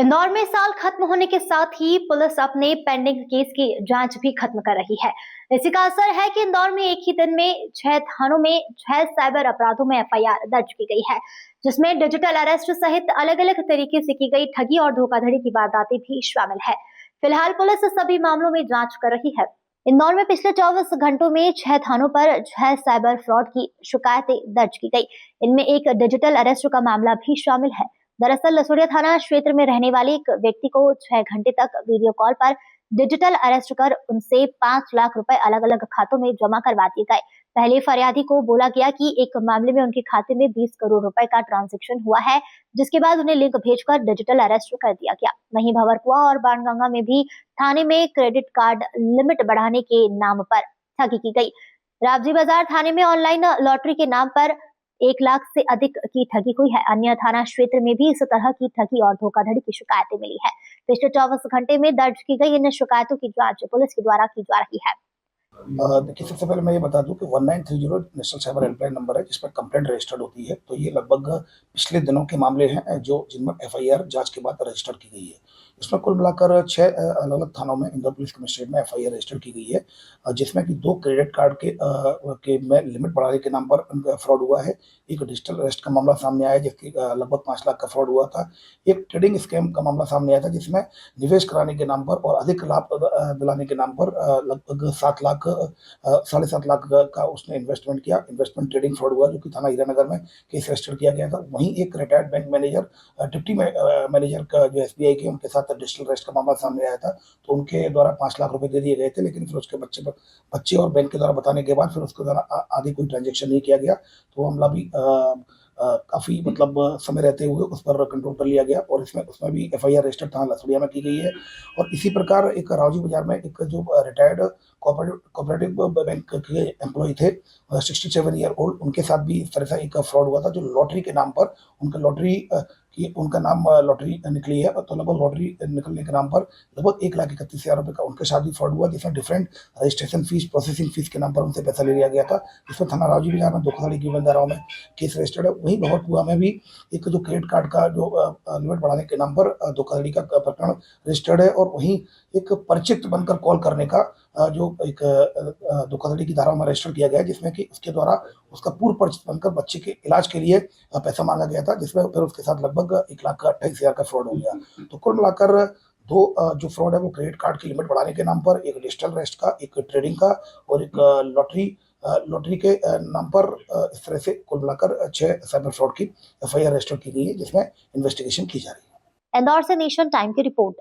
इंदौर में साल खत्म होने के साथ ही पुलिस अपने पेंडिंग केस की जांच भी खत्म कर रही है। इसी का असर है कि इंदौर में एक ही दिन में 6 थानों में 6 साइबर अपराधों में एफआईआर दर्ज की गई है, जिसमें डिजिटल अरेस्ट सहित अलग अलग तरीके से की गई ठगी और धोखाधड़ी की वारदातें भी शामिल है। फिलहाल पुलिस सभी मामलों में जाँच कर रही है। इंदौर में पिछले 24 घंटों में 6 थानों पर 6 साइबर फ्रॉड की शिकायतें दर्ज की गई। इनमें एक डिजिटल अरेस्ट का मामला भी शामिल है। दरअसल लसुड़िया थाना क्षेत्र में रहने वाले एक व्यक्ति को 6 घंटे तक वीडियो कॉल पर डिजिटल अरेस्ट कर उनसे 5 लाख रुपए अलग अलग खातों में जमा करवा दिए गए। पहले फरियादी को बोला गया कि एक मामले में उनके खाते में 20 करोड़ रुपए का ट्रांजैक्शन हुआ है, जिसके बाद उन्हें लिंक भेजकर डिजिटल अरेस्ट कर दिया गया। वहीं भंवरकुआ और बाणगंगा में भी थाने में क्रेडिट कार्ड लिमिट बढ़ाने के नाम पर ठगी की गई। रावजी बाजार थाने में ऑनलाइन लॉटरी के नाम पर 1 लाख से अधिक की ठगी हुई है। अन्य थाना क्षेत्र में भी इस तरह की ठगी और धोखाधड़ी की शिकायतें मिली है। पिछले 24 घंटे में दर्ज की गई इन शिकायतों की जांच पुलिस के द्वारा की जा रही है। देखिए, सबसे पहले मैं ये बता दूं कि 1930 नेशनल साइबर हेल्पलाइन नंबर है जिस पर कंप्लेंट रजिस्टर्ड होती है। तो ये लगभग पिछले दिनों के मामले हैं जो जिनमें एफआईआर जांच के बाद रजिस्टर की गई है। इसमें कुल मिलाकर 6 अलग-अलग थानों में इंदौर पुलिस कमिश्नरेट में एफआईआर रजिस्टर की गई है, जिसमें कि 2 क्रेडिट कार्ड के में लिमिट बढ़ाने के नाम पर उनका फ्रॉड हुआ है। एक डिजिटल अरेस्ट का मामला सामने आया जिसकी लगभग 5 लाख का फ्रॉड हुआ था। एक ट्रेडिंग स्कैम का मामला सामने आया था जिसमें निवेश कराने के नाम पर और अधिक लाभ दिलाने के नाम पर लगभग 7 लाख 7.5 लाख का उसने इन्वेस्टमेंट किया। इन्वेस्टमेंट ट्रेडिंग फ्रॉड हुआ जो कि थाना हीरानगर में केस रजिस्टर किया गया था। वहीं एक retired bank manager deputy manager का जो एसबीआई के उनके साथ डिजिटल अरेस्ट का मामला सामने आया था। तो उनके द्वारा 5 लाख रुपए दे दिए गए थे, लेकिन फिर उसके बच्चे और बैंक के द्वारा बताने के बाद फिर उसके द्वारा आगे कोई ट्रांजेक्शन नहीं किया गया। तो वो मामला भी काफ़ी मतलब समय रहते हुए उस पर कंट्रोल कर लिया गया और उसमें भी एफआईआर रजिस्टर थाना लसुड़िया में की गई है। और इसी प्रकार एक रावजी बाजार में एक जो रिटायर्ड कोऑपरेटिव बैंक के एम्प्लॉय थे 67 ईयर ओल्ड, उनके साथ भी इस तरह से एक फ्रॉड हुआ था जो लॉटरी के नाम पर उनका नाम लॉटरी निकली है। तो लगभग लॉटरी निकलने के नाम पर लगभग 1,31,000 रुपये का उनके साथ भी फ्रॉड हुआ, जिसमें different registration fees, processing fees के नाम पर उनसे पैसा ले लिया गया था। इसमें थाना रावजी बाजार में धोखाधड़ी की धाराओं में केस रजिस्टर्ड है। वहीं भंवरकुआ में भी एक जो क्रेडिट कार्ड का जो लिमिट बढ़ाने के नाम पर धोखाधड़ी का प्रकरण रजिस्टर्ड है। और वहीं एक परिचित बनकर कॉल करने का जो एक धोखाधड़ी की धाराओं में रजिस्टर किया गया है, जिसमें कि उसके द्वारा उसका पूर्व परिचित बनकर बच्चे के इलाज के लिए पैसा मांगा गया था, जिसमें फिर उसके साथ लगभग 1,28,000 का फ्रॉड हो गया। तो कुल मिलाकर 2 जो फ्रॉड है वो क्रेडिट कार्ड की लिमिट बढ़ाने के नाम पर, एक डिजिटल अरेस्ट का, एक ट्रेडिंग का और एक लॉटरी के नाम पर इस तरह से कुल मिलाकर 6 साइबर फ्रॉड की एफआईआर रजिस्टर की गई है, जिसमें इन्वेस्टिगेशन की जा रही है। इंदौर से नेशन टाइम की रिपोर्ट।